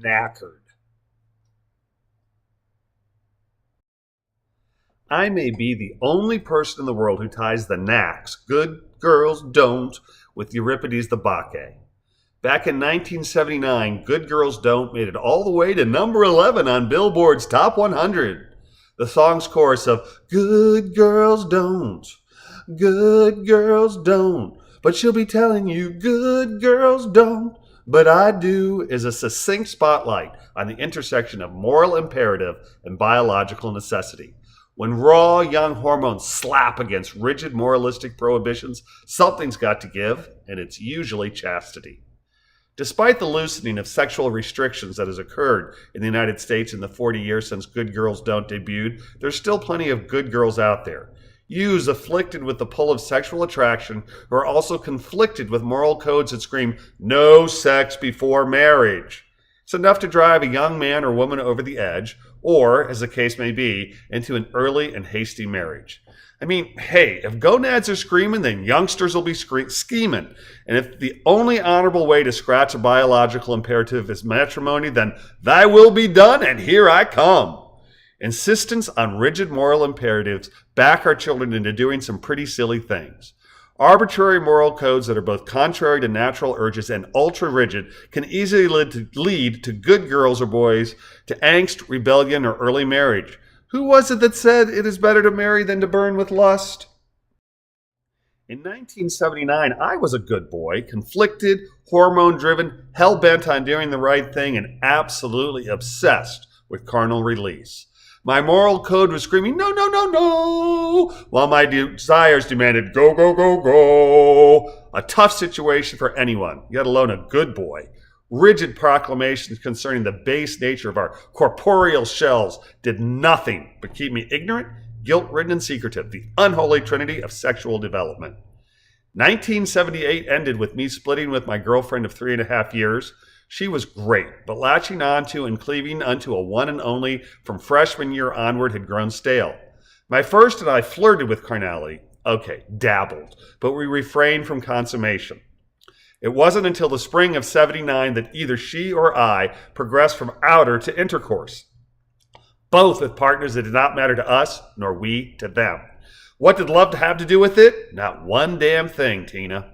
Knackered. I may be the only person in the world who ties the Knacks, good girls don't, with Euripedes the Bacchae. Back in 1979, Good Girls Don't made it all the way to number 11 on Billboard's Top 100. The song's chorus of Good Girls Don't, Good Girls Don't, but she'll be telling you Good Girls Don't, but I do is a succinct spotlight on the intersection of moral imperative and biological necessity. When raw young hormones slap against rigid moralistic prohibitions, something's got to give, and it's usually chastity. Despite the loosening of sexual restrictions that has occurred in the United States in the 40 years since Good Girls Don't debuted, there's still plenty of good girls out there. Youths afflicted with the pull of sexual attraction who are also conflicted with moral codes that scream, no sex before marriage. It's enough to drive a young man or woman over the edge, or, as the case may be, into an early and hasty marriage. I mean, hey, if gonads are screaming, then youngsters will be scheming. And if the only honorable way to scratch a biological imperative is matrimony, then thy will be done, and here I come. Insistence on rigid moral imperatives back our children into doing some pretty silly things. Arbitrary moral codes that are both contrary to natural urges and ultra-rigid can easily lead to good girls or boys to angst, rebellion, or early marriage. Who was it that said it is better to marry than to burn with lust? In 1979, I was a good boy, conflicted, hormone-driven, hell-bent on doing the right thing, and absolutely obsessed with carnal release. My moral code was screaming, no, no, no, no, while my desires demanded, go, go, go, go. A tough situation for anyone, let alone a good boy. Rigid proclamations concerning the base nature of our corporeal shells did nothing but keep me ignorant, guilt-ridden, and secretive, the unholy trinity of sexual development. 1978 ended with me splitting with my girlfriend of 3.5 years. She was great, but latching onto and cleaving unto a one and only from freshman year onward had grown stale. My first and I flirted with carnality. Okay, dabbled, but we refrained from consummation. It wasn't until the spring of '79 that either she or I progressed from outer to intercourse, both with partners that did not matter to us, nor we to them. What did love have to do with it? Not one damn thing, Tina.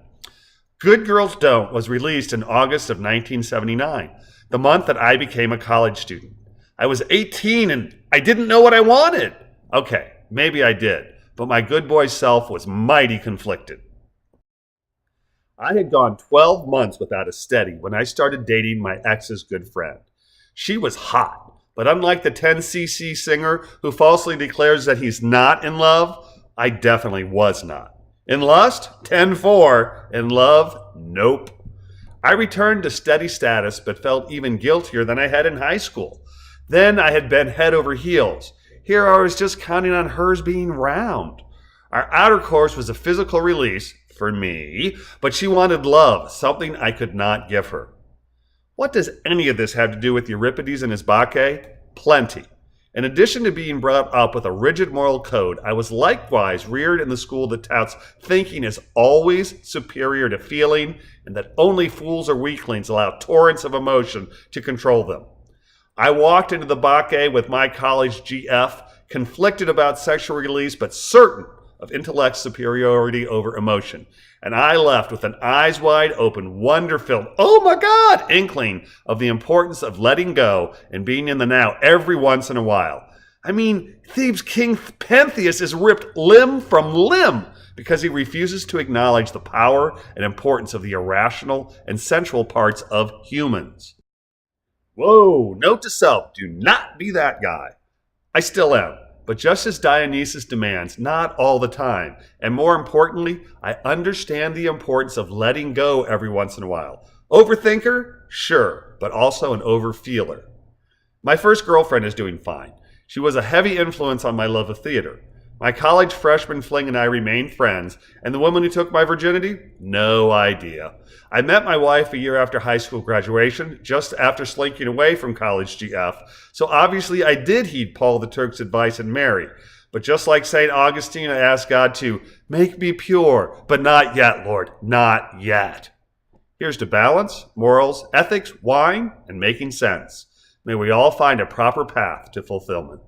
Good Girls Don't was released in August of 1979, the month that I became a college student. I was 18 and I didn't know what I wanted. Okay, maybe I did, but my good boy self was mighty conflicted. I had gone 12 months without a steady when I started dating my ex's good friend. She was hot, but unlike the 10cc singer who falsely declares that he's not in love, I definitely was not. In lust, 10-4. In love, nope. I returned to steady status, but felt even guiltier than I had in high school. Then I had been head over heels. Here I was just counting on hers being round. Our outer course was a physical release, for me, but she wanted love, something I could not give her. What does any of this have to do with Euripedes and his Bacchae? Plenty. In addition to being brought up with a rigid moral code, I was likewise reared in the school that touts thinking is always superior to feeling and that only fools or weaklings allow torrents of emotion to control them. I walked into the Bacchae with my college GF, conflicted about sexual release but certain of intellect superiority over emotion. And I left with an eyes wide open, wonder-filled, oh my God, inkling of the importance of letting go and being in the now every once in a while. I mean, Thebes' king Pentheus is ripped limb from limb because he refuses to acknowledge the power and importance of the irrational and sensual parts of humans. Whoa, note to self, do not be that guy. I still am. But just as Dionysus demands, not all the time. And more importantly, I understand the importance of letting go every once in a while. Overthinker? Sure, but also an overfeeler. My first girlfriend is doing fine. She was a heavy influence on my love of theater. My college freshman fling and I remained friends, and the woman who took my virginity? No idea. I met my wife a year after high school graduation, just after slinking away from college GF, so obviously I did heed Paul the Turk's advice and marry. But just like St. Augustine, I asked God to make me pure, but not yet, Lord, not yet. Here's to balance, morals, ethics, wine, and making sense. May we all find a proper path to fulfillment.